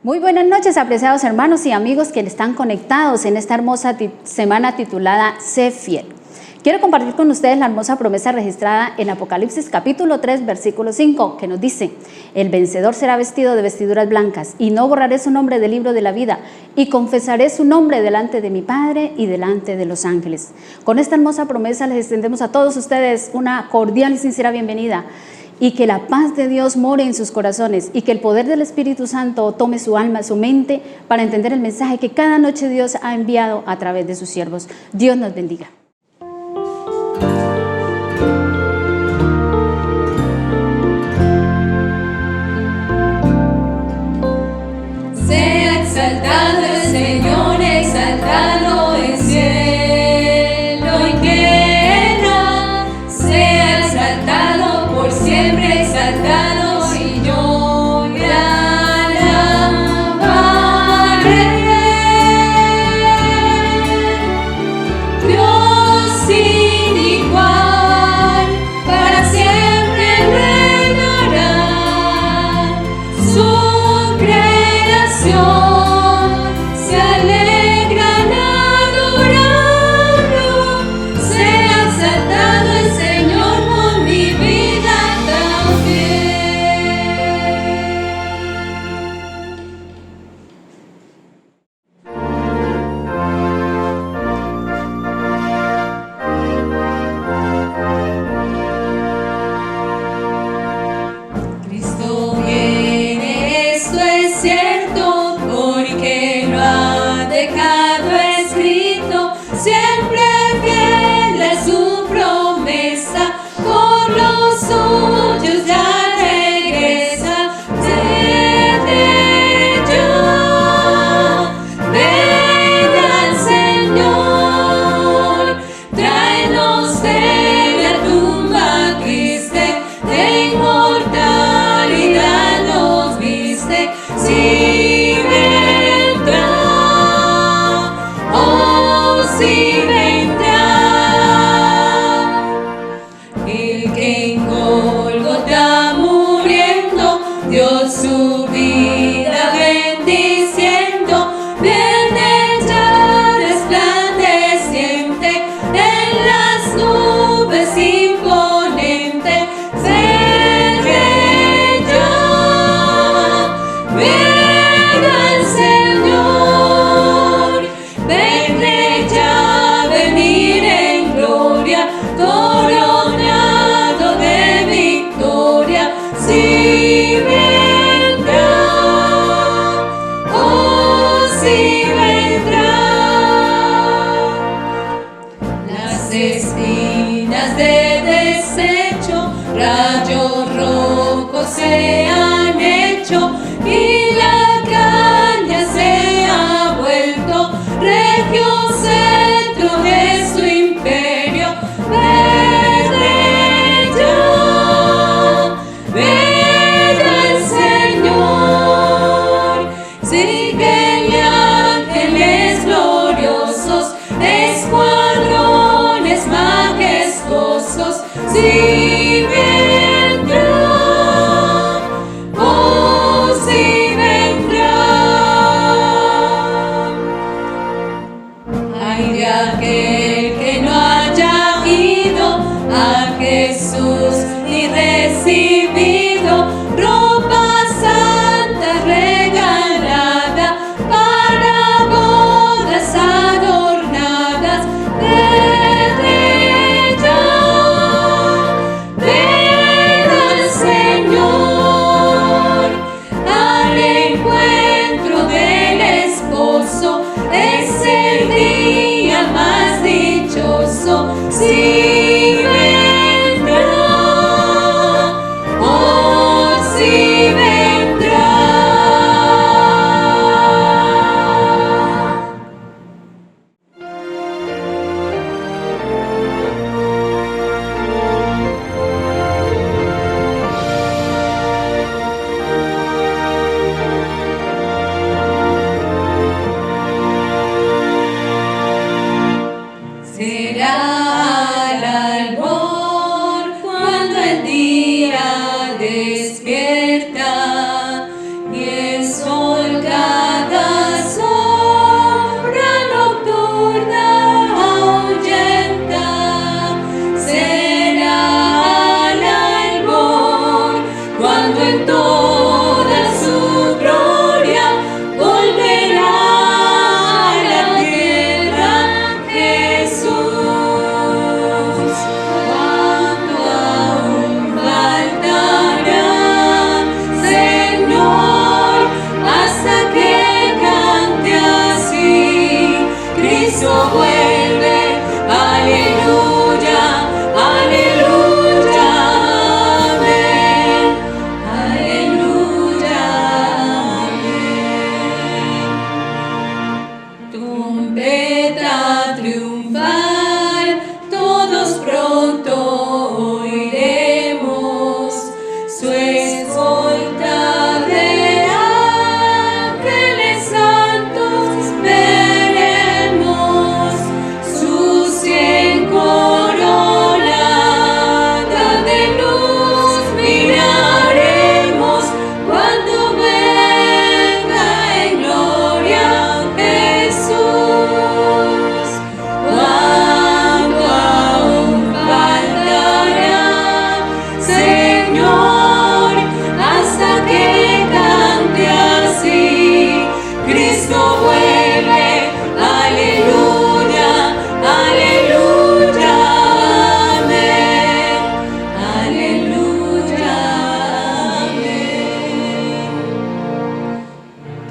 Muy buenas noches, apreciados hermanos y amigos que están conectados en esta hermosa semana titulada Sé Fiel. Quiero compartir con ustedes la hermosa promesa registrada en Apocalipsis capítulo 3, versículo 5, que nos dice: el vencedor será vestido de vestiduras blancas, y no borraré su nombre del libro de la vida, y confesaré su nombre delante de mi Padre y delante de los ángeles. Con esta hermosa promesa les extendemos a todos ustedes una cordial y sincera bienvenida, y que la paz de Dios more en sus corazones, y que el poder del Espíritu Santo tome su alma, su mente, para entender el mensaje que cada noche Dios ha enviado a través de sus siervos. Dios nos bendiga. Sea exaltado el Señor, exaltado el cielo y tierra. Sea exaltado por siempre, exaltado, y yo le alabaré. Dios sin igual, para siempre reinará. Su se alegran adorarlo. Sea exaltado el Señor por mi vida también. Cristo viene, esto es cierto, porque lo ha dejado escrito, siempre fiel a su promesa, por los suyos ya regresa. Desde ya, ven al Señor, tráenos de la tumba triste, de inmortalidad nos viste. Si vendrá, el que en Gólgota muriendo dio su vida bendiciendo, viene ya resplandeciente en las nubes imponente. Desde ya, ven al Señor, vendré ya a venir en gloria, coronado de victoria. Si vendrá, oh si vendrá. Las espinas de desecho, rayos rojos se han hecho, y la caña se ha vuelto regio centro de su imperio. Desde ya, ven al Señor, síguele ángeles gloriosos, escuadrones majestuosos. Si vendrá, oh si vendrá. Ay de aquel que no haya ido a Jesús ni recibido ropa santa regalada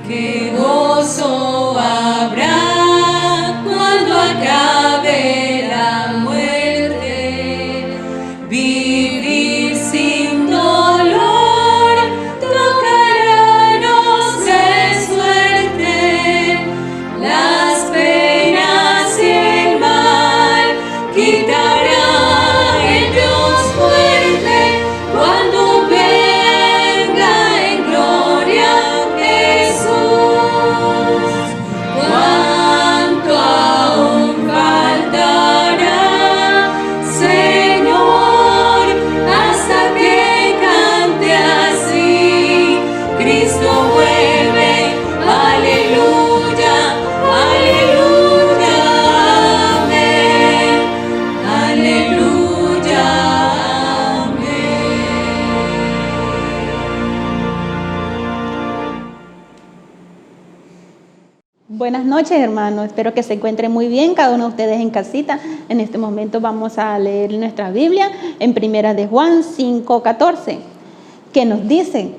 qué gozo habrá cuando acabe la muerte. Vivir sin dolor tocarnos de suerte. Las penas y el mal quitará el Dios fuerte cuando venga en gloria Jesús. Cuánto aún faltará, Señor, hasta que cante así. Cristo vuelve, aleluya, aleluya, amén, aleluya, amén. Buenas noches, hermanos. Espero que se encuentren muy bien cada uno de ustedes en casita. En este momento vamos a leer nuestra Biblia en Primera de Juan 5:14, que nos dice: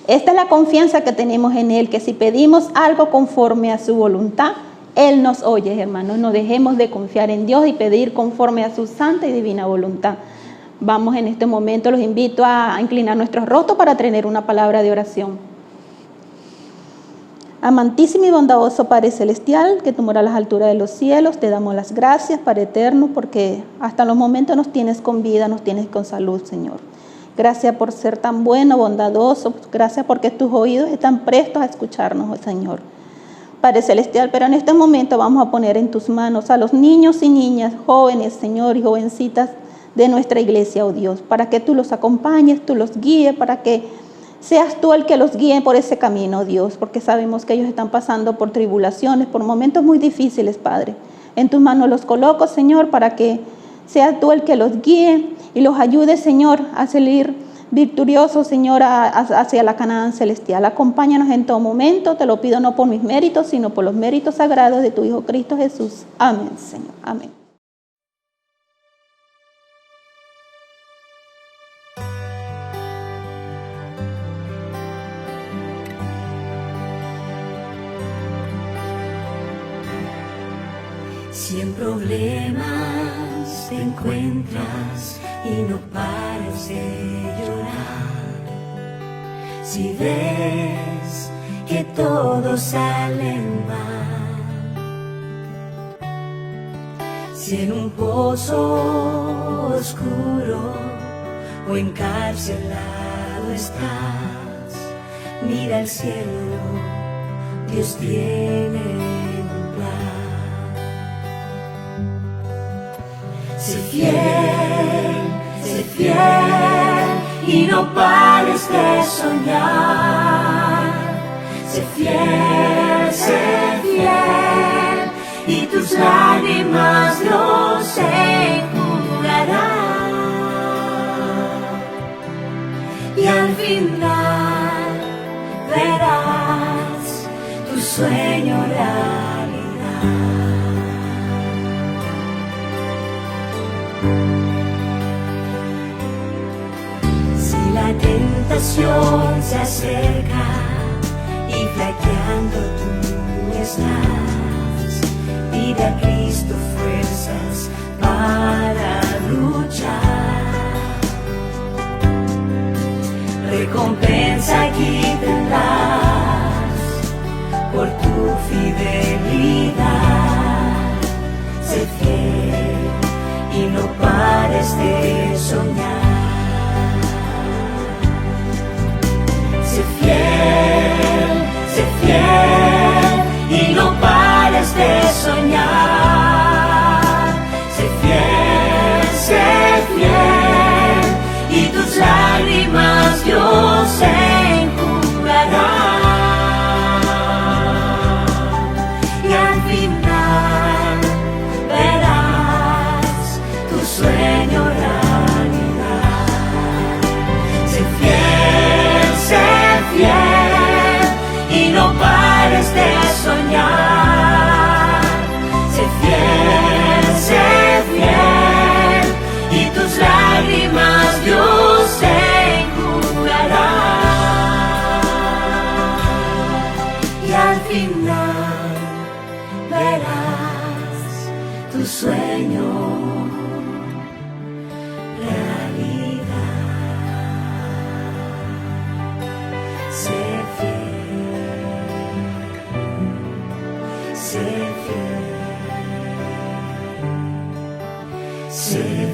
esta es la confianza que tenemos en Él, que si pedimos algo conforme a su voluntad, Él nos oye, hermanos. No dejemos de confiar en Dios y pedir conforme a su santa y divina voluntad. Vamos en este momento, los invito a inclinar nuestros rostros para tener una palabra de oración. Amantísimo y bondadoso Padre Celestial, que tú moras a las alturas de los cielos, te damos las gracias, Padre Eterno, porque hasta los momentos nos tienes con vida, nos tienes con salud, Señor. Gracias por ser tan bueno, bondadoso. Gracias porque tus oídos están prestos a escucharnos, oh Señor. Padre Celestial, pero en este momento vamos a poner en tus manos a los niños y niñas, jóvenes, Señor, y jovencitas de nuestra iglesia, oh Dios, para que tú los acompañes, tú los guíes, para que seas tú el que los guíe por ese camino, Dios, porque sabemos que ellos están pasando por tribulaciones, por momentos muy difíciles, Padre. En tus manos los coloco, Señor, para que seas tú el que los guíe y los ayude, Señor, a salir victoriosos, Señor, hacia la Canaán celestial. Acompáñanos en todo momento, te lo pido no por mis méritos, sino por los méritos sagrados de tu Hijo Cristo Jesús. Amén, Señor. Amén. Si en problemas te encuentras y no pares de llorar, si ves que todo sale mal, si en un pozo oscuro o encarcelado estás, mira al cielo, Dios tiene un plan. Sé fiel y no pares de soñar. Sé fiel y tus lágrimas Dios enjugará. Y al final verás tu sueño realidad. La tentación se acerca y flaqueando tú estás, pide a Cristo fuerzas para luchar. Recompensa aquí tendrás por tu fidelidad. Sé fiel y no pares de soñar. Sé fiel y no pares de soñar. Sé fiel y tus lágrimas Dios enjugará. final verás tu sueño realidad. Sé fiel, sé fiel, sé fiel.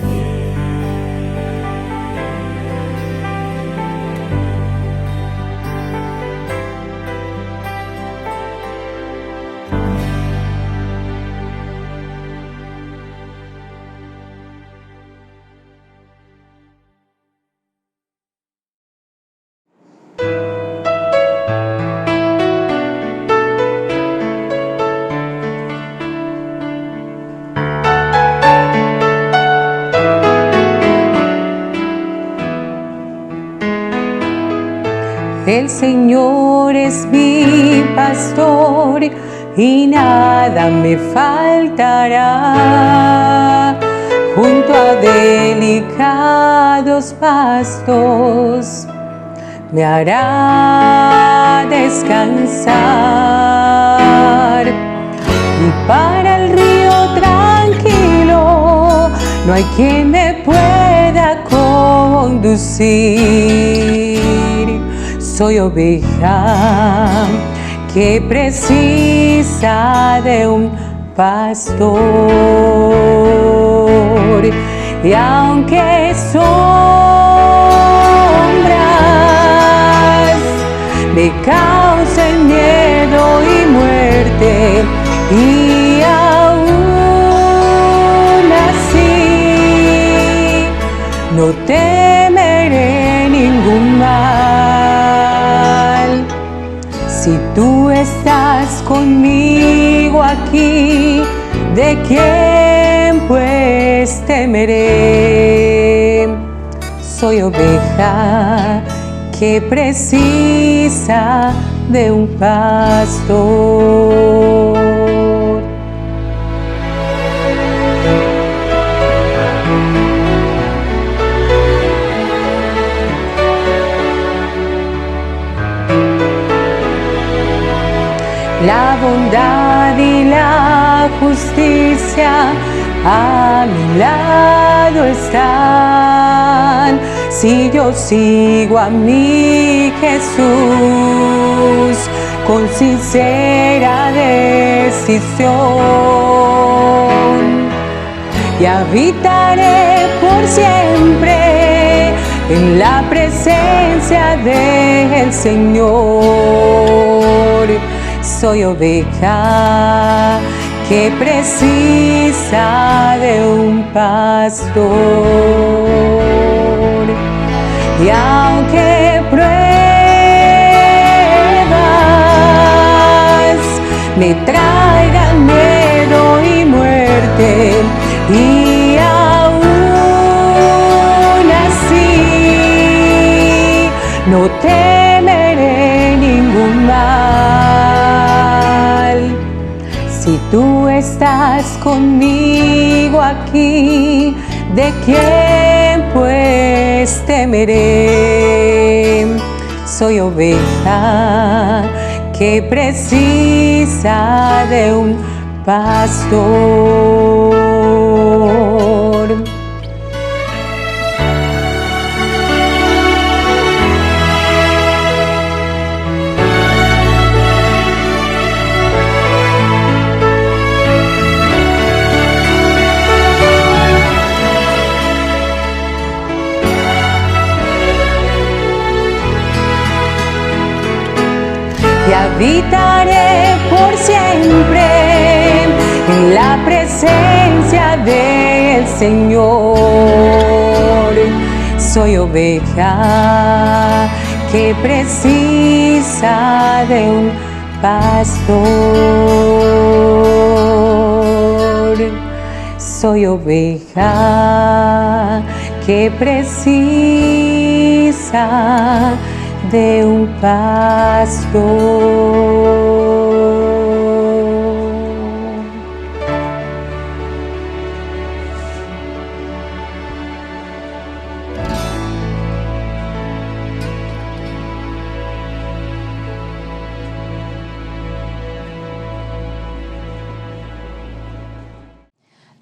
El Señor es mi pastor y nada me faltará. Junto a delicados pastos me hará descansar. Y para el río tranquilo no hay quien me pueda conducir. Soy oveja que precisa de un pastor. Y aunque sombras me causen miedo y muerte, y aún así no temeré ningún mal. Si tú estás conmigo aquí, ¿de quién pues temeré? Soy oveja que precisa de un pastor. La bondad y la justicia a mi lado están. Si yo sigo a mi Jesús con sincera decisión, y habitaré por siempre en la presencia del Señor. Soy oveja que precisa de un pastor. Y aunque pruebas me traigan miedo y muerte, y aún así no temeré ningún mal. Si tú estás conmigo aquí, ¿de quién pues temeré? Soy oveja que precisa de un pastor. Y habitaré por siempre en la presencia del Señor. Soy oveja que precisa de un pastor. Soy oveja que precisa de un pastor.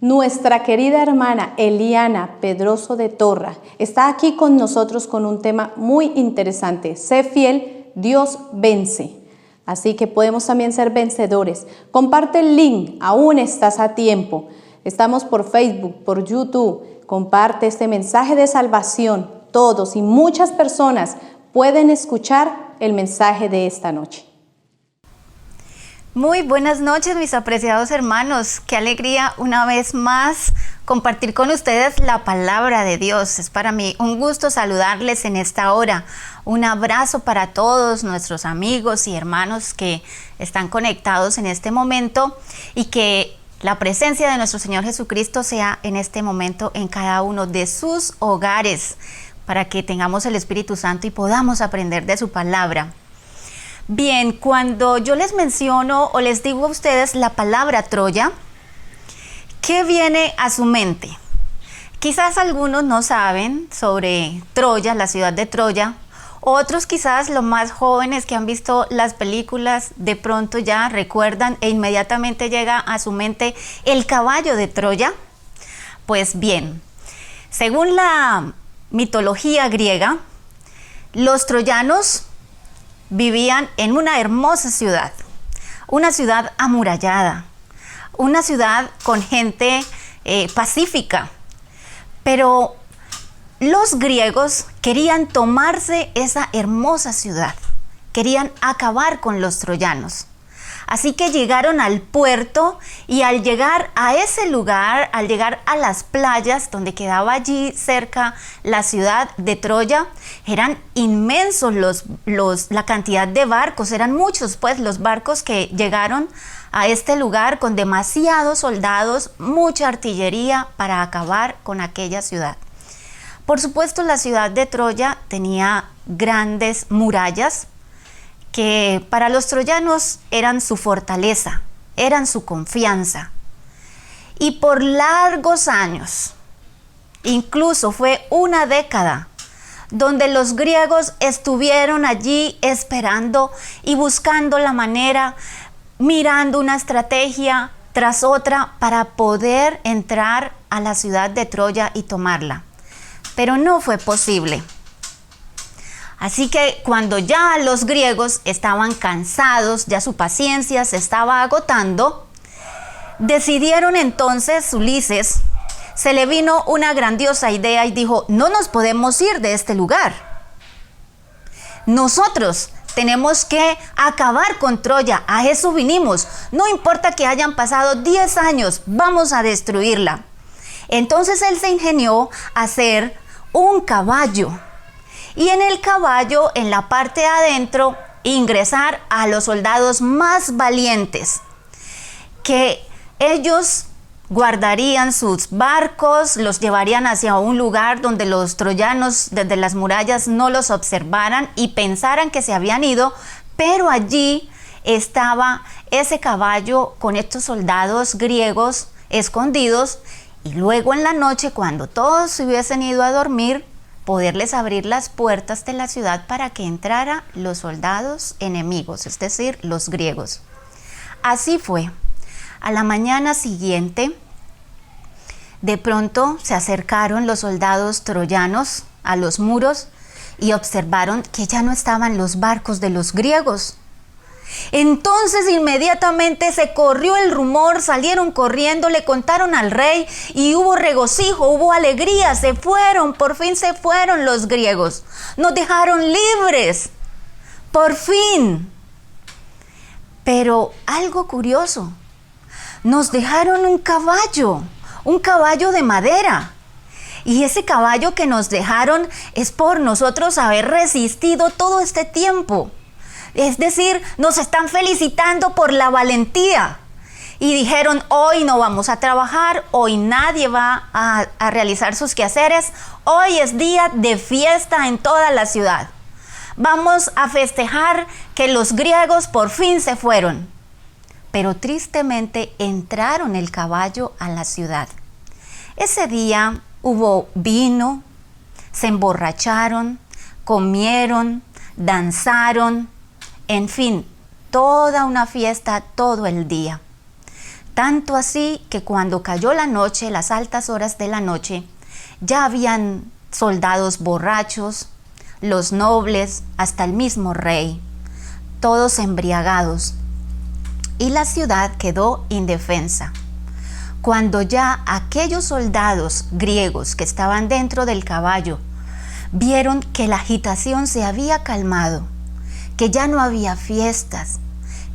Nuestra querida hermana Eliana Pedroso de Torra está aquí con nosotros con un tema muy interesante. Sé fiel, Dios vence. Así que podemos también ser vencedores. Comparte el link, aún estás a tiempo. Estamos por Facebook, por YouTube. Comparte este mensaje de salvación. Todos y muchas personas pueden escuchar el mensaje de esta noche. Muy buenas noches, mis apreciados hermanos. Qué alegría una vez más compartir con ustedes la palabra de Dios. Es para mí un gusto saludarles en esta hora. Un abrazo para todos nuestros amigos y hermanos que están conectados en este momento y que la presencia de nuestro Señor Jesucristo sea en este momento en cada uno de sus hogares para que tengamos el Espíritu Santo y podamos aprender de su palabra. Bien, cuando yo les menciono o les digo a ustedes la palabra Troya, ¿qué viene a su mente? Quizás algunos no saben sobre Troya, la ciudad de Troya. Otros quizás los más jóvenes que han visto las películas de pronto ya recuerdan e inmediatamente llega a su mente el caballo de Troya. Pues bien, según la mitología griega, los troyanos vivían en una hermosa ciudad, una ciudad amurallada, una ciudad con gente pacífica, pero los griegos querían tomarse esa hermosa ciudad, querían acabar con los troyanos. Así que llegaron al puerto y al llegar a ese lugar, al llegar a las playas donde quedaba allí cerca la ciudad de Troya, eran inmensos la cantidad de barcos, eran muchos pues los barcos que llegaron a este lugar con demasiados soldados, mucha artillería para acabar con aquella ciudad. Por supuesto, la ciudad de Troya tenía grandes murallas que para los troyanos eran su fortaleza, eran su confianza. Y por largos años, incluso fue una década, donde los griegos estuvieron allí esperando y buscando la manera, mirando una estrategia tras otra para poder entrar a la ciudad de Troya y tomarla. Pero no fue posible. Así que cuando ya los griegos estaban cansados, ya su paciencia se estaba agotando, decidieron entonces, Ulises, se le vino una grandiosa idea y dijo, no nos podemos ir de este lugar. Nosotros tenemos que acabar con Troya, a eso vinimos. No importa que hayan pasado 10 años, vamos a destruirla. Entonces él se ingenió a hacer un caballo. Y en el caballo, en la parte de adentro, ingresar a los soldados más valientes, que ellos guardarían sus barcos, los llevarían hacia un lugar donde los troyanos desde las murallas no los observaran y pensaran que se habían ido, pero allí estaba ese caballo con estos soldados griegos escondidos, y luego en la noche, cuando todos se hubiesen ido a dormir, poderles abrir las puertas de la ciudad para que entraran los soldados enemigos, es decir, los griegos. Así fue. A la mañana siguiente, de pronto se acercaron los soldados troyanos a los muros y observaron que ya no estaban los barcos de los griegos. Entonces inmediatamente se corrió el rumor, salieron corriendo, le contaron al rey y hubo regocijo, hubo alegría, se fueron, por fin se fueron los griegos, nos dejaron libres, por fin. Pero algo curioso, nos dejaron un caballo de madera. Y ese caballo que nos dejaron es por nosotros haber resistido todo este tiempo. Es decir, nos están felicitando por la valentía. Y dijeron, hoy no vamos a trabajar, hoy nadie va a realizar sus quehaceres, hoy es día de fiesta en toda la ciudad. Vamos a festejar que los griegos por fin se fueron. Pero tristemente entraron el caballo a la ciudad. Ese día hubo vino, se emborracharon, comieron, danzaron, en fin, toda una fiesta todo el día. tanto así que cuando cayó la noche, las altas horas de la noche, ya habían soldados borrachos, los nobles, hasta el mismo rey, todos embriagados, y la ciudad quedó indefensa. Cuando ya aquellos soldados griegos que estaban dentro del caballo vieron que la agitación se había calmado, que ya no había fiestas,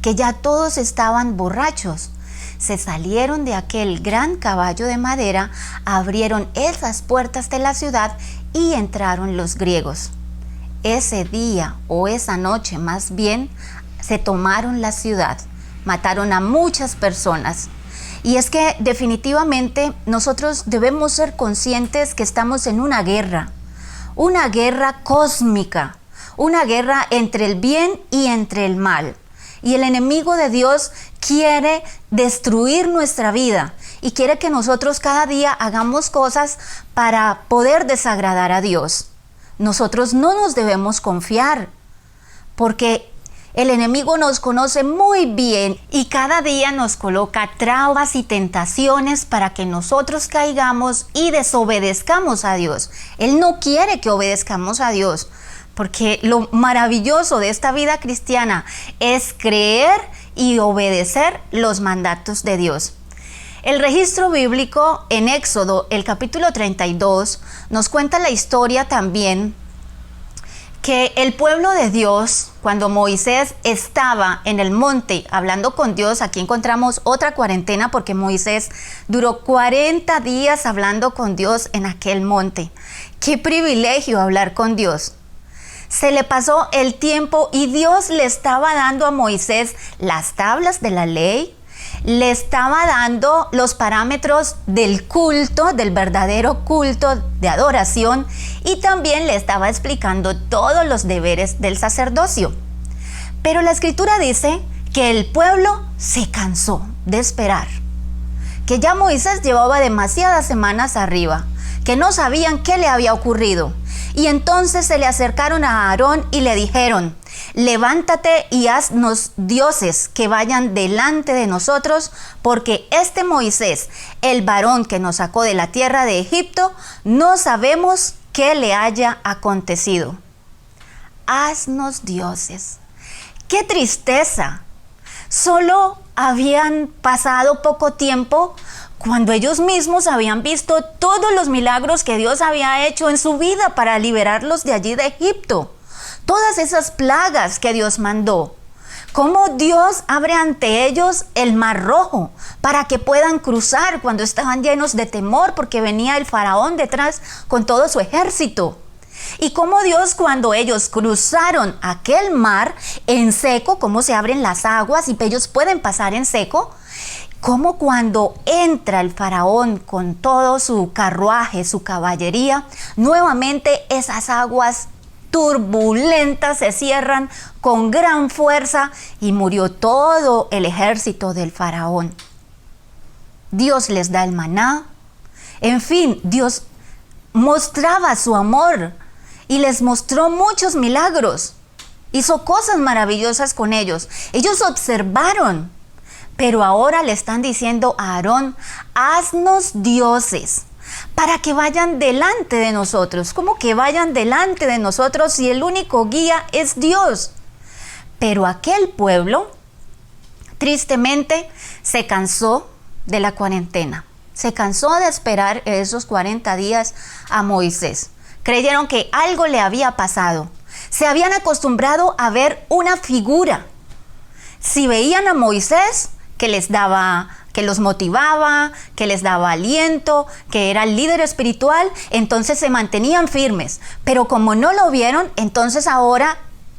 que ya todos estaban borrachos, se salieron de aquel gran caballo de madera, abrieron esas puertas de la ciudad y entraron los griegos. Ese día o esa noche más bien se tomaron la ciudad, mataron a muchas personas. Y es que definitivamente nosotros debemos ser conscientes que estamos en una guerra cósmica, una guerra entre el bien y entre el mal. Y el enemigo de Dios quiere destruir nuestra vida y quiere que nosotros cada día hagamos cosas para poder desagradar a Dios. Nosotros no nos debemos confiar, porque el enemigo nos conoce muy bien y cada día nos coloca trabas y tentaciones para que nosotros caigamos y desobedezcamos a Dios. Él no quiere que obedezcamos a Dios, porque lo maravilloso de esta vida cristiana es creer y obedecer los mandatos de Dios. El registro bíblico en Éxodo, el capítulo 32, nos cuenta la historia también que el pueblo de Dios, cuando Moisés estaba en el monte hablando con Dios, aquí encontramos otra cuarentena porque Moisés duró 40 días hablando con Dios en aquel monte. ¡Qué privilegio hablar con Dios! Se le pasó el tiempo y Dios le estaba dando a Moisés las tablas de la ley, le estaba dando los parámetros del culto, del verdadero culto de adoración, y también le estaba explicando todos los deberes del sacerdocio. Pero la escritura dice que el pueblo se cansó de esperar, que ya Moisés llevaba demasiadas semanas arriba, que no sabían qué le había ocurrido. Y entonces se le acercaron a Aarón y le dijeron: levántate y haznos dioses que vayan delante de nosotros, porque este Moisés, el varón que nos sacó de la tierra de Egipto, no sabemos qué le haya acontecido. Haznos dioses. ¡Qué tristeza! Solo habían pasado poco tiempo cuando ellos mismos habían visto todos los milagros que Dios había hecho en su vida para liberarlos de allí de Egipto. Todas esas plagas que Dios mandó. Cómo Dios abre ante ellos el mar rojo para que puedan cruzar cuando estaban llenos de temor porque venía el faraón detrás con todo su ejército. Y cómo Dios, cuando ellos cruzaron aquel mar en seco, cómo se abren las aguas y ellos pueden pasar en seco. Cómo cuando entra el faraón con todo su carruaje, su caballería, nuevamente esas aguas turbulentas se cierran con gran fuerza y murió todo el ejército del faraón. Dios les da el maná. En fin, Dios mostraba su amor y les mostró muchos milagros. Hizo cosas maravillosas con ellos. Ellos observaron. Pero ahora le están diciendo a Aarón: haznos dioses para que vayan delante de nosotros. ¿Cómo que vayan delante de nosotros si el único guía es Dios? Pero aquel pueblo, tristemente, se cansó de la cuarentena. Se cansó de esperar esos 40 días a Moisés. Creyeron que algo le había pasado. Se habían acostumbrado a ver una figura. Si veían a Moisés, que los motivaba, que les daba aliento, que era el líder espiritual, entonces se mantenían firmes. Pero como no lo vieron, entonces ahora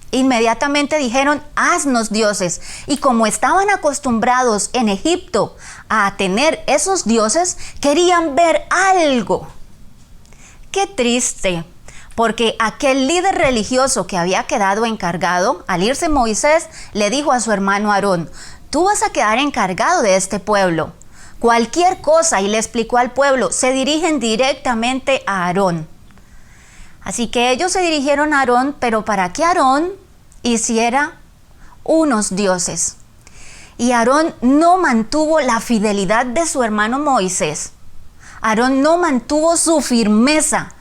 inmediatamente dijeron: haznos dioses. Y como estaban acostumbrados en Egipto a tener esos dioses, querían ver algo. Qué triste, porque aquel líder religioso que había quedado encargado, al irse Moisés, le dijo a su hermano Aarón: tú vas a quedar encargado de este pueblo. Cualquier cosa, y le explicó al pueblo, se dirigen directamente a Aarón. Así que ellos se dirigieron a Aarón, pero para que Aarón hiciera unos dioses. Y Aarón no mantuvo la fidelidad de su hermano Moisés. Aarón no mantuvo su firmeza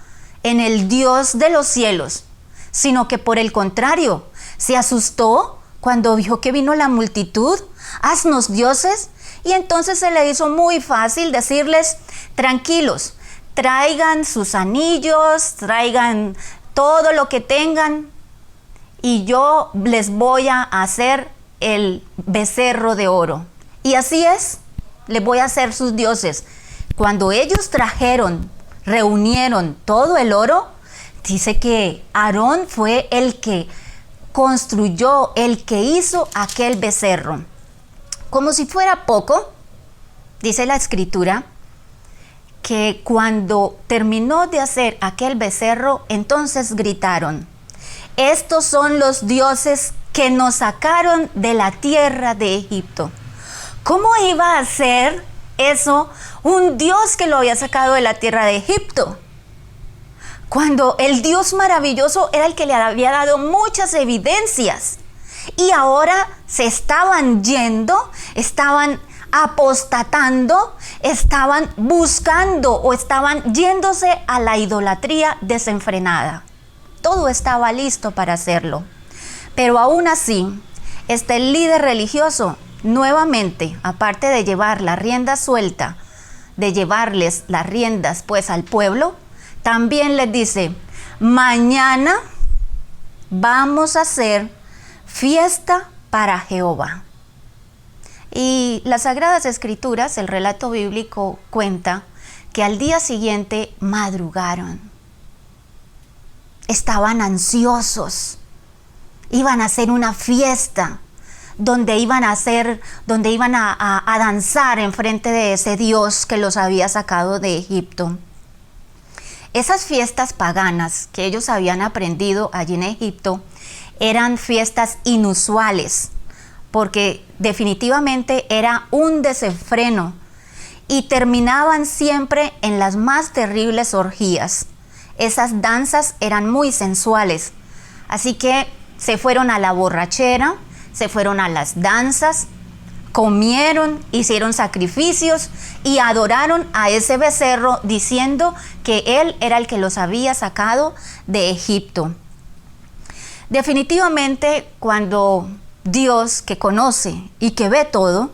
en el Dios de los cielos, sino que por el contrario, se asustó cuando vio que vino la multitud, haznos dioses, y entonces se le hizo muy fácil decirles, tranquilos, traigan sus anillos, traigan todo lo que tengan, y yo les voy a hacer el becerro de oro. Y así es, les voy a hacer sus dioses. Cuando ellos reunieron todo el oro, dice que Aarón fue el que construyó, el que hizo aquel becerro. Como si fuera poco, dice la escritura, que cuando terminó de hacer aquel becerro, entonces gritaron, estos son los dioses que nos sacaron de la tierra de Egipto. ¿Cómo iba a ser eso un Dios que lo había sacado de la tierra de Egipto? Cuando el Dios maravilloso era el que le había dado muchas evidencias. Y ahora se estaban yendo, estaban apostatando, estaban buscando o estaban yéndose a la idolatría desenfrenada. Todo estaba listo para hacerlo. Pero aún así, este líder religioso nuevamente, aparte de llevar la rienda suelta, de llevarles las riendas pues al pueblo, también les dice, mañana vamos a hacer fiesta para Jehová. Y las Sagradas Escrituras, el relato bíblico cuenta que al día siguiente madrugaron. Estaban ansiosos. Iban a hacer una fiesta donde iban a danzar enfrente de ese Dios que los había sacado de Egipto. Esas fiestas paganas que ellos habían aprendido allí en Egipto eran fiestas inusuales, porque definitivamente era un desenfreno y terminaban siempre en las más terribles orgías. Esas danzas eran muy sensuales, así que se fueron a la borrachera, se fueron a las danzas, comieron, hicieron sacrificios y adoraron a ese becerro diciendo que él era el que los había sacado de Egipto. Definitivamente, cuando Dios, que conoce y que ve todo,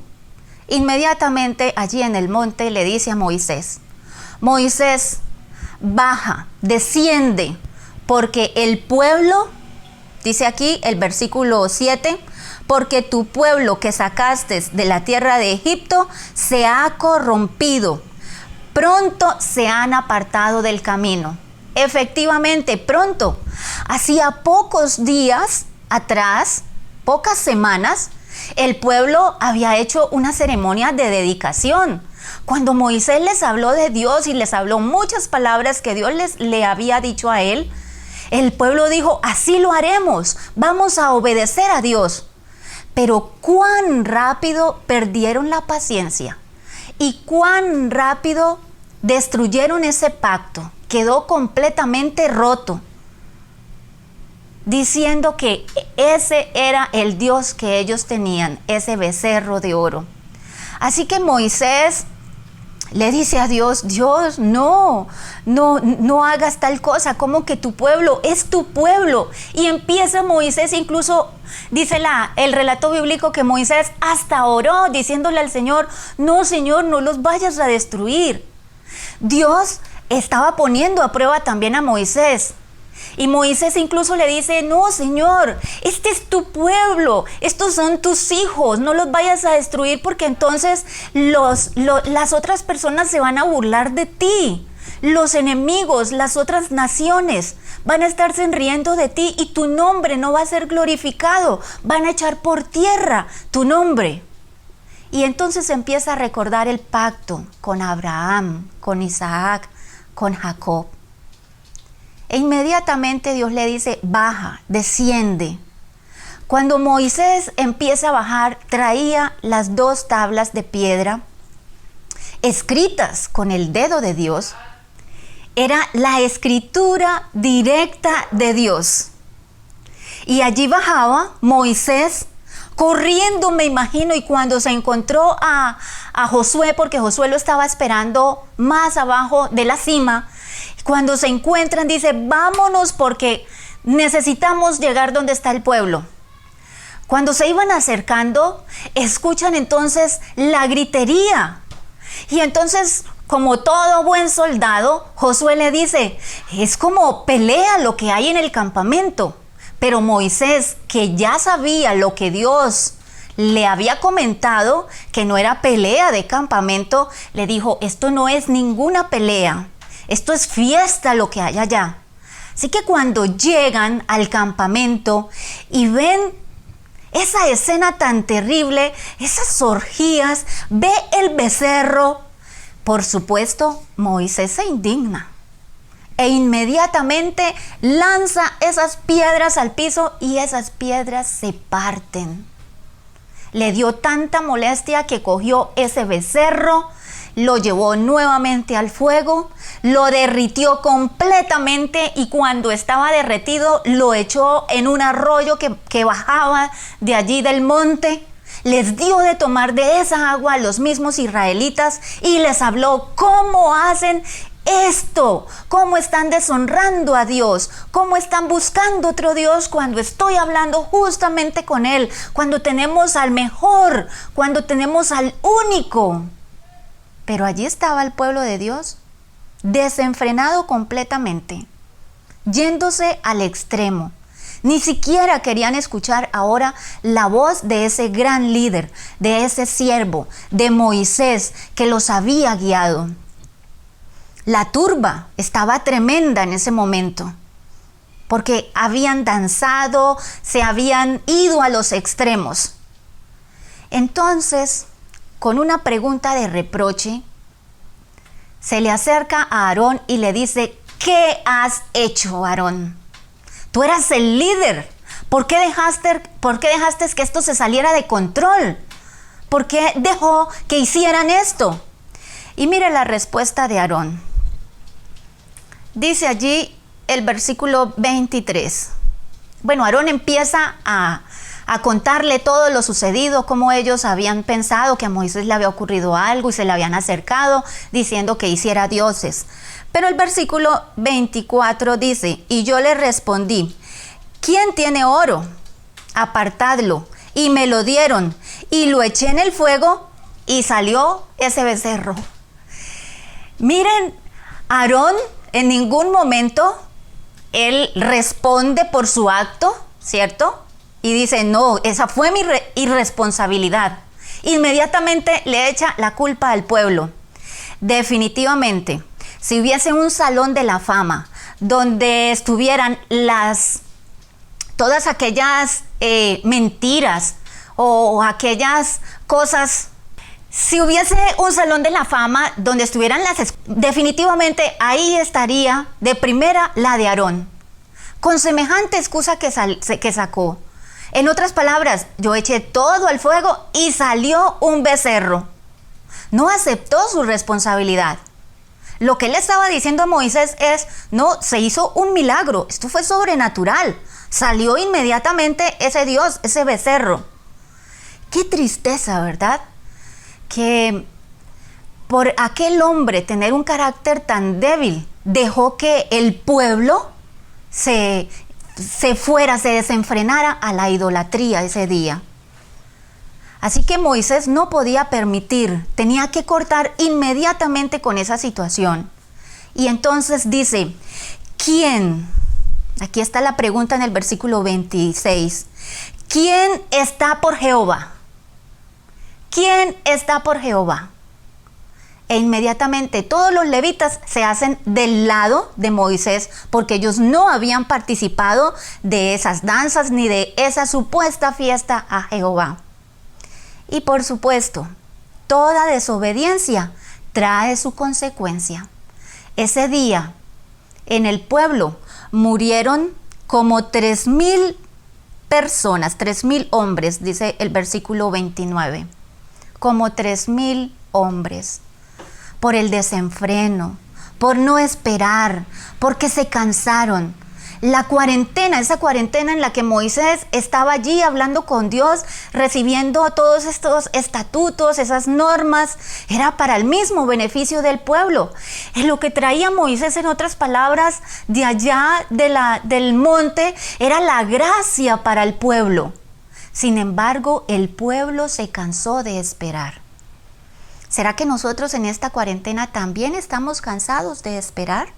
inmediatamente allí en el monte le dice a Moisés, Moisés, baja, desciende, porque el pueblo, dice aquí el versículo 7, porque tu pueblo que sacaste de la tierra de Egipto se ha corrompido, pronto se han apartado del camino. Efectivamente, pronto, hacía pocos días atrás, pocas semanas, el pueblo había hecho una ceremonia de dedicación. Cuando Moisés les habló de Dios y les habló muchas palabras que Dios le había dicho a él, el pueblo dijo, así lo haremos, vamos a obedecer a Dios. Pero cuán rápido perdieron la paciencia y cuán rápido destruyeron ese pacto, quedó completamente roto, diciendo que ese era el Dios que ellos tenían, ese becerro de oro. Así que Moisés le dice a Dios, Dios, no hagas tal cosa, como que tu pueblo es tu pueblo. Y empieza Moisés, incluso dice el relato bíblico que Moisés hasta oró diciéndole al Señor, no Señor, no los vayas a destruir. Dios estaba poniendo a prueba también a Moisés. Y Moisés incluso le dice, no Señor, este es tu pueblo, estos son tus hijos, no los vayas a destruir porque entonces las otras personas se van a burlar de ti. Los enemigos, las otras naciones van a estarse riendo de ti y tu nombre no va a ser glorificado, van a echar por tierra tu nombre. Y entonces empieza a recordar el pacto con Abraham, con Isaac, con Jacob. E inmediatamente Dios le dice, baja, desciende. Cuando Moisés empieza a bajar, traía las 2 tablas de piedra escritas con el dedo de Dios. Era la escritura directa de Dios. Y allí bajaba Moisés corriendo, me imagino, y cuando se encontró a Josué, porque Josué lo estaba esperando más abajo de la cima, cuando se encuentran dice, vámonos porque necesitamos llegar donde está el pueblo. Cuando se iban acercando, escuchan entonces la gritería. Y entonces, como todo buen soldado, Josué le dice, es como pelea lo que hay en el campamento. Pero Moisés, que ya sabía lo que Dios le había comentado, que no era pelea de campamento, le dijo, esto no es ninguna pelea, esto es fiesta lo que hay allá. Así que cuando llegan al campamento y ven esa escena tan terrible, esas orgías, ve el becerro, por supuesto, Moisés se indigna e inmediatamente lanza esas piedras al piso y esas piedras se parten. Le dio tanta molestia que cogió ese becerro, lo llevó nuevamente al fuego, lo derritió completamente y cuando estaba derretido lo echó en un arroyo que bajaba de allí del monte. Les dio de tomar de esa agua a los mismos israelitas y les habló cómo hacen esto, cómo están deshonrando a Dios, cómo están buscando otro Dios cuando estoy hablando justamente con Él, cuando tenemos al mejor, cuando tenemos al único. Pero allí estaba el pueblo de Dios, desenfrenado completamente, yéndose al extremo. Ni siquiera querían escuchar ahora la voz de ese gran líder, de ese siervo, de Moisés, que los había guiado. La turba estaba tremenda en ese momento, porque habían danzado, se habían ido a los extremos. Entonces, con una pregunta de reproche, se le acerca a Aarón y le dice, ¿qué has hecho, Aarón? Tú eras el líder. ¿Por qué dejaste que esto se saliera de control? ¿Por qué dejó que hicieran esto? Y mire la respuesta de Aarón. Dice allí el versículo 23. Bueno, Aarón empieza a contarle todo lo sucedido, cómo ellos habían pensado que a Moisés le había ocurrido algo y se le habían acercado diciendo que hiciera dioses. Pero el versículo 24 dice, y yo le respondí, ¿quién tiene oro? Apartadlo. Y me lo dieron, y lo eché en el fuego, y salió ese becerro. Miren, Aarón en ningún momento, él responde por su acto, ¿cierto? Y dice, no, esa fue mi irresponsabilidad. Inmediatamente le echa la culpa al pueblo. Definitivamente, si hubiese un salón de la fama donde estuvieran todas aquellas mentiras o aquellas cosas, si hubiese un salón de la fama donde estuvieran definitivamente ahí estaría de primera la de Aarón, con semejante excusa que sacó. En otras palabras, yo eché todo al fuego y salió un becerro. No aceptó su responsabilidad. Lo que él estaba diciendo a Moisés es, no, se hizo un milagro, esto fue sobrenatural. Salió inmediatamente ese Dios, ese becerro. Qué tristeza, ¿verdad? Que por aquel hombre tener un carácter tan débil, dejó que el pueblo se desenfrenara a la idolatría ese día. Así que Moisés no podía permitir, tenía que cortar inmediatamente con esa situación. Y entonces dice, ¿quién? Aquí está la pregunta en el versículo 26. ¿Quién está por Jehová? ¿Quién está por Jehová? E inmediatamente todos los levitas se hacen del lado de Moisés porque ellos no habían participado de esas danzas ni de esa supuesta fiesta a Jehová. Y por supuesto, toda desobediencia trae su consecuencia. Ese día, en el pueblo, murieron como 3,000 personas, 3,000 hombres, dice el versículo 29. Como 3,000 hombres. Por el desenfreno, por no esperar, porque se cansaron. La cuarentena, esa cuarentena en la que Moisés estaba allí hablando con Dios, recibiendo todos estos estatutos, esas normas, era para el mismo beneficio del pueblo. Lo que traía Moisés, en otras palabras, de allá del monte, era la gracia para el pueblo. Sin embargo, el pueblo se cansó de esperar. ¿Será que nosotros en esta cuarentena también estamos cansados de esperar?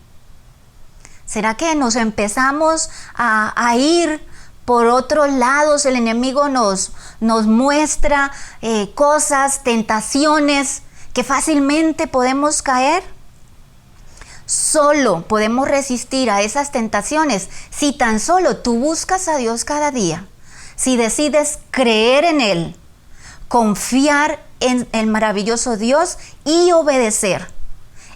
¿Será que nos empezamos a ir por otros lados? El enemigo nos muestra cosas, tentaciones que fácilmente podemos caer. Solo podemos resistir a esas tentaciones si tan solo tú buscas a Dios cada día, si decides creer en Él, confiar en el maravilloso Dios y obedecer.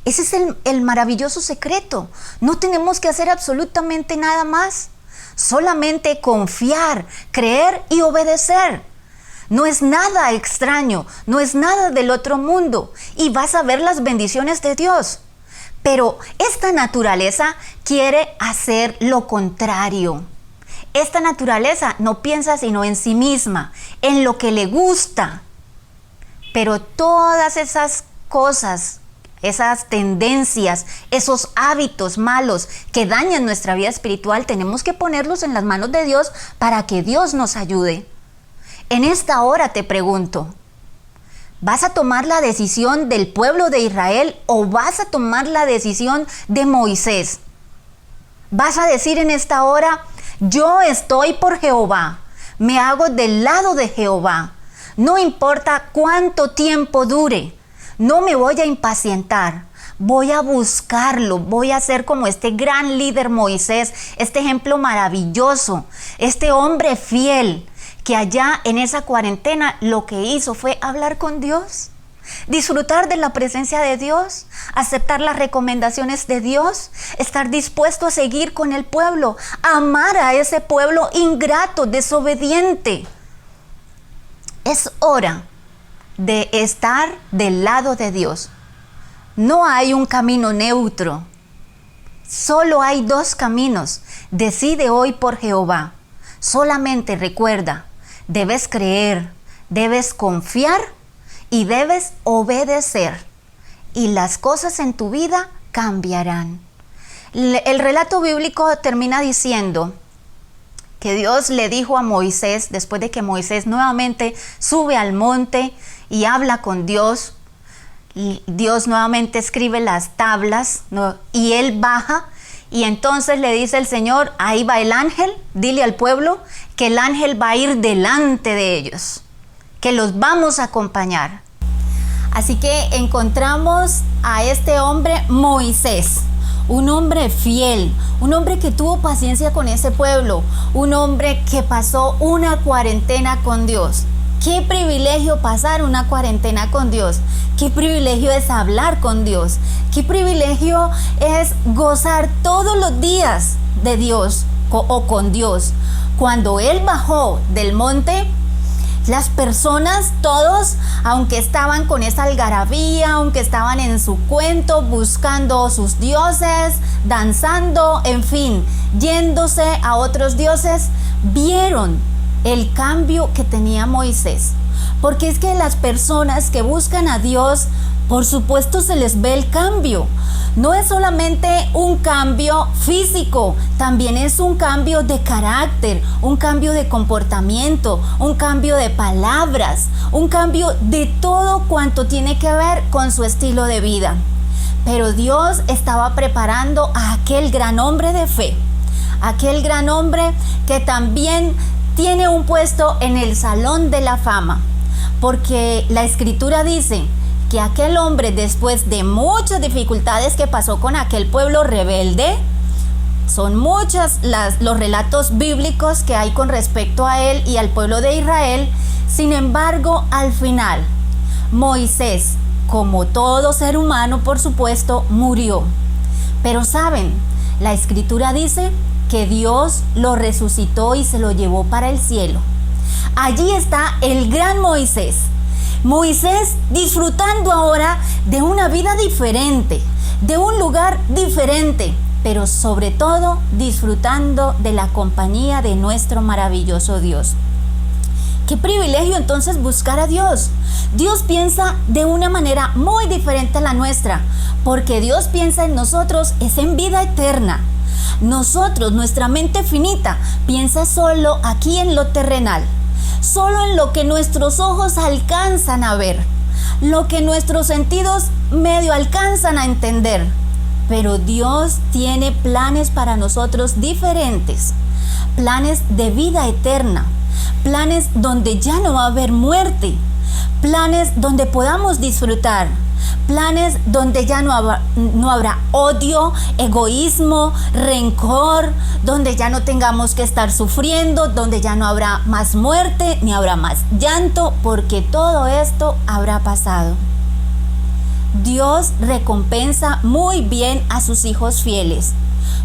Ese es el maravilloso secreto. No tenemos que hacer absolutamente nada más. Solamente confiar, creer y obedecer. No es nada extraño, no es nada del otro mundo. Y vas a ver las bendiciones de Dios. Pero esta naturaleza quiere hacer lo contrario. Esta naturaleza no piensa sino en sí misma, en lo que le gusta. Pero todas esas cosas, esas tendencias, esos hábitos malos que dañan nuestra vida espiritual, tenemos que ponerlos en las manos de Dios para que Dios nos ayude. En esta hora te pregunto, ¿vas a tomar la decisión del pueblo de Israel o vas a tomar la decisión de Moisés? ¿Vas a decir en esta hora, yo estoy por Jehová, me hago del lado de Jehová, no importa cuánto tiempo dure? No me voy a impacientar, voy a buscarlo, voy a ser como este gran líder Moisés, este ejemplo maravilloso, este hombre fiel que allá en esa cuarentena lo que hizo fue hablar con Dios, disfrutar de la presencia de Dios, aceptar las recomendaciones de Dios, estar dispuesto a seguir con el pueblo, amar a ese pueblo ingrato, desobediente. Es hora de estar del lado de Dios. No hay un camino neutro, solo hay dos caminos. Decide hoy por Jehová. Solamente recuerda, debes creer, debes confiar y debes obedecer. Y las cosas en tu vida cambiarán. El relato bíblico termina diciendo que Dios le dijo a Moisés, después de que Moisés nuevamente sube al monte y habla con Dios, y Dios nuevamente escribe las tablas, ¿no? Y él baja, y entonces le dice el Señor, ahí va el ángel, dile al pueblo que el ángel va a ir delante de ellos, que los vamos a acompañar. Así que encontramos a este hombre Moisés, un hombre fiel, un hombre que tuvo paciencia con ese pueblo, un hombre que pasó una cuarentena con Dios. Qué privilegio pasar una cuarentena con Dios, qué privilegio es hablar con Dios, qué privilegio es gozar todos los días de Dios o con Dios. Cuando Él bajó del monte, las personas, todos, aunque estaban con esa algarabía, aunque estaban en su cuento, buscando sus dioses, danzando, en fin, yéndose a otros dioses, vieron el cambio que tenía Moisés. Porque es que las personas que buscan a Dios, por supuesto se les ve el cambio. No es solamente un cambio físico, también es un cambio de carácter, un cambio de comportamiento, un cambio de palabras, un cambio de todo cuanto tiene que ver con su estilo de vida. Pero Dios estaba preparando a aquel gran hombre de fe, aquel gran hombre que también tiene un puesto en el Salón de la Fama, porque la Escritura dice que aquel hombre, después de muchas dificultades que pasó con aquel pueblo rebelde, son muchos los relatos bíblicos que hay con respecto a él y al pueblo de Israel. Sin embargo, al final, Moisés, como todo ser humano, por supuesto, murió. Pero saben, la Escritura dice que Dios lo resucitó y se lo llevó para el cielo. Allí está el gran Moisés. Moisés disfrutando ahora de una vida diferente, de un lugar diferente, pero sobre todo disfrutando de la compañía de nuestro maravilloso Dios. Qué privilegio entonces buscar a Dios. Dios piensa de una manera muy diferente a la nuestra, porque Dios piensa en nosotros es en vida eterna. Nosotros, nuestra mente finita, piensa solo aquí en lo terrenal, solo en lo que nuestros ojos alcanzan a ver, lo que nuestros sentidos medio alcanzan a entender. Pero Dios tiene planes para nosotros diferentes, planes de vida eterna, planes donde ya no va a haber muerte, planes donde podamos disfrutar, planes donde ya no habrá odio, egoísmo, rencor, donde ya no tengamos que estar sufriendo, donde ya no habrá más muerte ni habrá más llanto, porque todo esto habrá pasado. Dios recompensa muy bien a sus hijos fieles.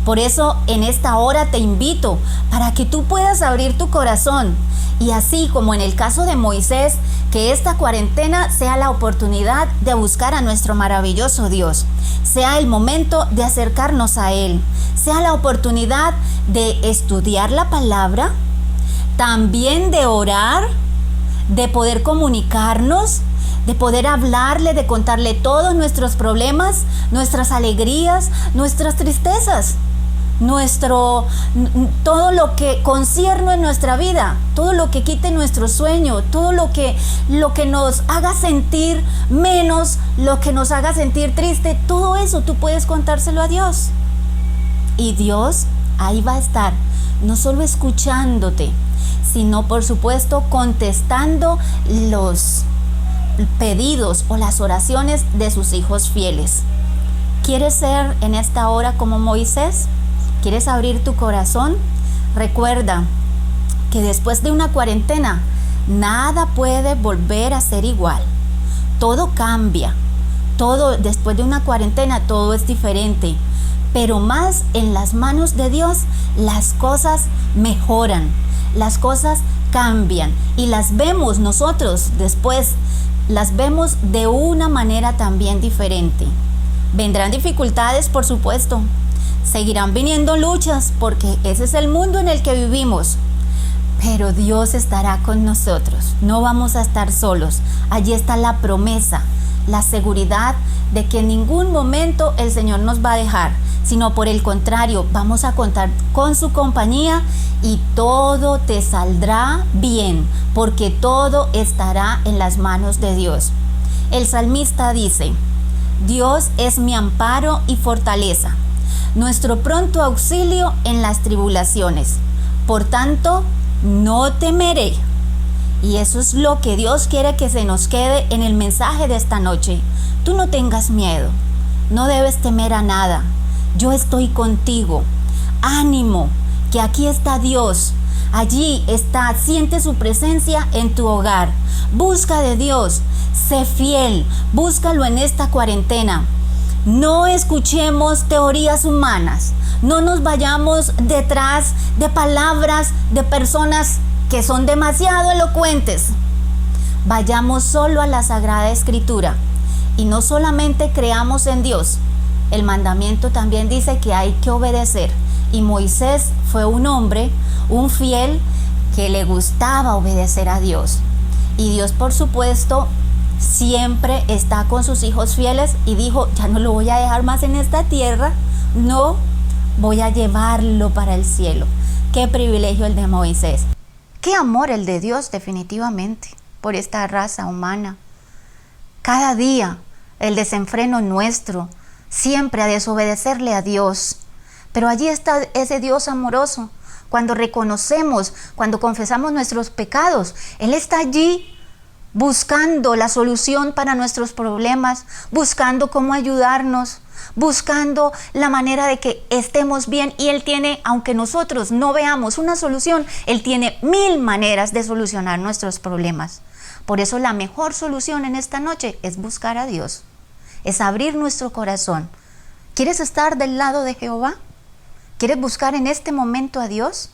Por eso en esta hora te invito para que tú puedas abrir tu corazón y así como en el caso de Moisés, que esta cuarentena sea la oportunidad de buscar a nuestro maravilloso Dios, sea el momento de acercarnos a Él, sea la oportunidad de estudiar la palabra, también de orar, de poder comunicarnos, de poder hablarle, de contarle todos nuestros problemas, nuestras alegrías, nuestras tristezas, todo lo que concierne en nuestra vida, todo lo que quite nuestro sueño, todo lo que nos haga sentir menos, lo que nos haga sentir triste, todo eso tú puedes contárselo a Dios. Y Dios ahí va a estar, no solo escuchándote, sino por supuesto contestando los pedidos o las oraciones de sus hijos fieles. ¿Quieres ser en esta hora como Moisés? ¿Quieres abrir tu corazón? Recuerda que después de una cuarentena, nada puede volver a ser igual. Todo cambia. Todo, después de una cuarentena, todo es diferente. Pero más en las manos de Dios, las cosas mejoran, las cosas cambian y las vemos nosotros después, las vemos de una manera también diferente. Vendrán dificultades, por supuesto. Seguirán viniendo luchas porque ese es el mundo en el que vivimos. Pero Dios estará con nosotros. No vamos a estar solos. Allí está la promesa, la seguridad de que en ningún momento el Señor nos va a dejar, sino por el contrario, vamos a contar con su compañía y todo te saldrá bien, porque todo estará en las manos de Dios. El salmista dice: Dios es mi amparo y fortaleza, nuestro pronto auxilio en las tribulaciones. Por tanto, no temeré. Y eso es lo que Dios quiere que se nos quede en el mensaje de esta noche. Tú no tengas miedo, no debes temer a nada. Yo estoy contigo. Ánimo, que aquí está Dios. Allí está, siente su presencia en tu hogar. Busca de Dios, sé fiel, búscalo en esta cuarentena. No escuchemos teorías humanas, no nos vayamos detrás de palabras de personas que son demasiado elocuentes. Vayamos solo a la Sagrada Escritura y no solamente creamos en Dios. El mandamiento también dice que hay que obedecer. Y Moisés fue un hombre, un fiel, que le gustaba obedecer a Dios. Y Dios, por supuesto, siempre está con sus hijos fieles y dijo: ya no lo voy a dejar más en esta tierra, no, voy a llevarlo para el cielo. Qué privilegio el de Moisés. Qué amor el de Dios, definitivamente, por esta raza humana. Cada día el desenfreno nuestro, siempre a desobedecerle a Dios. Pero allí está ese Dios amoroso. Cuando reconocemos, cuando confesamos nuestros pecados, Él está allí buscando la solución para nuestros problemas, buscando cómo ayudarnos, buscando la manera de que estemos bien. Y Él tiene, aunque nosotros no veamos una solución, Él tiene 1000 maneras de solucionar nuestros problemas. Por eso la mejor solución en esta noche es buscar a Dios, es abrir nuestro corazón. ¿Quieres estar del lado de Jehová? ¿Quieres buscar en este momento a Dios?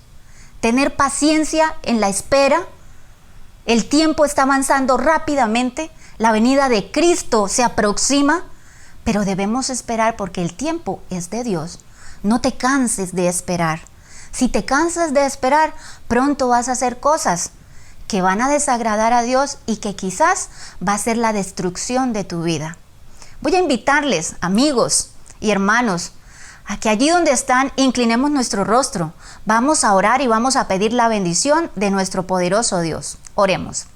¿Tener paciencia en la espera? El tiempo está avanzando rápidamente, la venida de Cristo se aproxima, pero debemos esperar porque el tiempo es de Dios. no te canses de esperar. Si te cansas de esperar, pronto vas a hacer cosas que van a desagradar a Dios y que quizás va a ser la destrucción de tu vida. Voy a invitarles, amigos y hermanos, a que allí donde están inclinemos nuestro rostro. Vamos a orar y vamos a pedir la bendición de nuestro poderoso Dios. Oremos.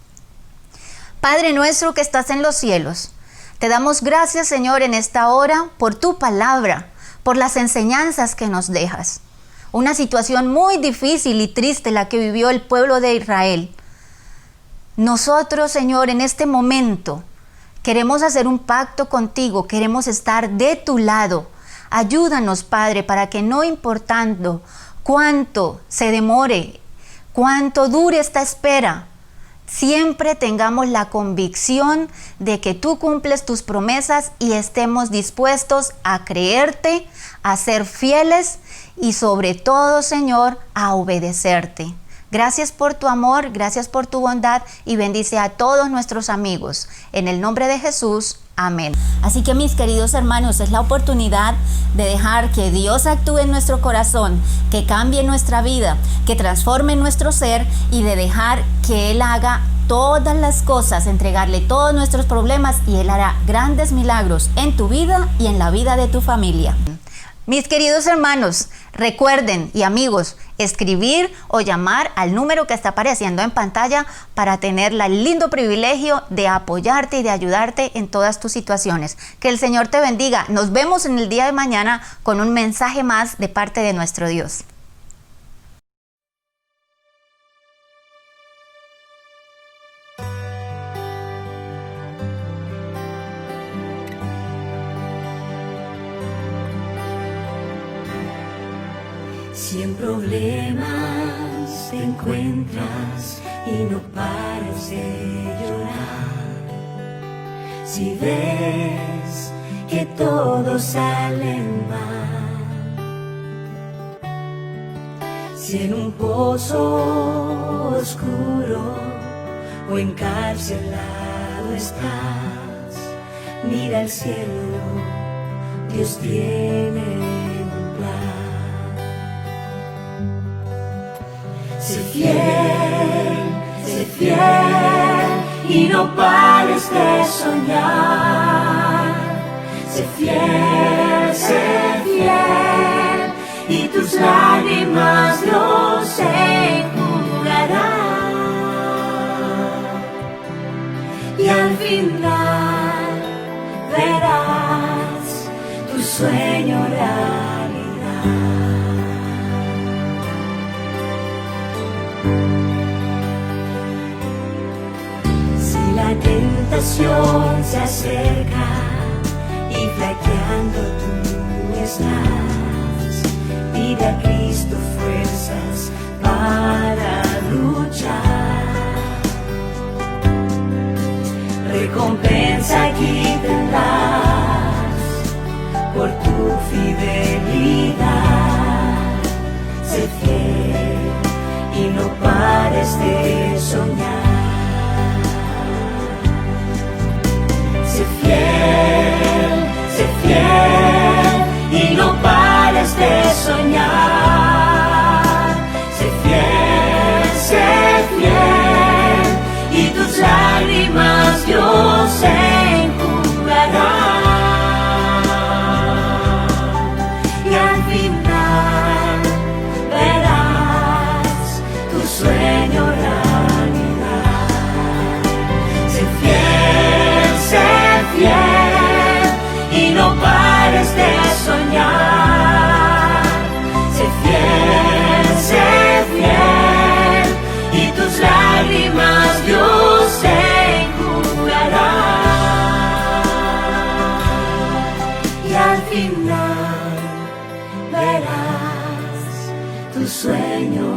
Padre nuestro que estás en los cielos, te damos gracias, Señor, en esta hora por tu palabra, por las enseñanzas que nos dejas. Una situación muy difícil y triste la que vivió el pueblo de Israel. Nosotros, Señor, en este momento queremos hacer un pacto contigo, queremos estar de tu lado. Ayúdanos, Padre, para que no importando cuánto se demore, cuánto dure esta espera, siempre tengamos la convicción de que tú cumples tus promesas y estemos dispuestos a creerte, a ser fieles y sobre todo, Señor, a obedecerte. Gracias por tu amor, gracias por tu bondad y bendice a todos nuestros amigos. En el nombre de Jesús, amén. Así que mis queridos hermanos, es la oportunidad de dejar que Dios actúe en nuestro corazón, que cambie nuestra vida, que transforme nuestro ser y de dejar que Él haga todas las cosas, entregarle todos nuestros problemas y Él hará grandes milagros en tu vida y en la vida de tu familia. Mis queridos hermanos, recuerden y amigos, escribir o llamar al número que está apareciendo en pantalla para tener el lindo privilegio de apoyarte y de ayudarte en todas tus situaciones. Que el Señor te bendiga. Nos vemos en el día de mañana con un mensaje más de parte de nuestro Dios. Si en problemas te encuentras y no pares de llorar, si ves que todo sale mal, si en un pozo oscuro o encarcelado estás, mira al cielo, Dios tiene un plan. Sé fiel y no pares de soñar. Sé fiel y tus lágrimas Dios enjugará. Y al final verás tu sueño realidad. La tentación se acerca y flaqueando tú estás, pide a Cristo fuerzas para luchar. Recompensa aquí tendrás por tu fidelidad. Sé fiel y no pares de soñar. Sé fiel y no pares de soñar. Sé fiel y tus lágrimas Dios enjugará. Y al final verás tu sueño realidad. Sé fiel y no pares de soñar. Sé fiel y tus lágrimas Dios enjugará. Y al final verás tu sueño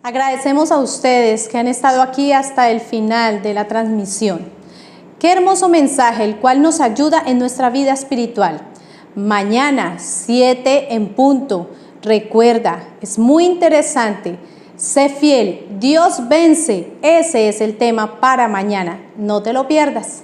Agradecemos a ustedes que han estado aquí hasta el final de la transmisión. Qué hermoso mensaje, el cual nos ayuda en nuestra vida espiritual. Mañana, 7 en punto. Recuerda, es muy interesante. Sé fiel, Dios vence. Ese es el tema para mañana. No te lo pierdas.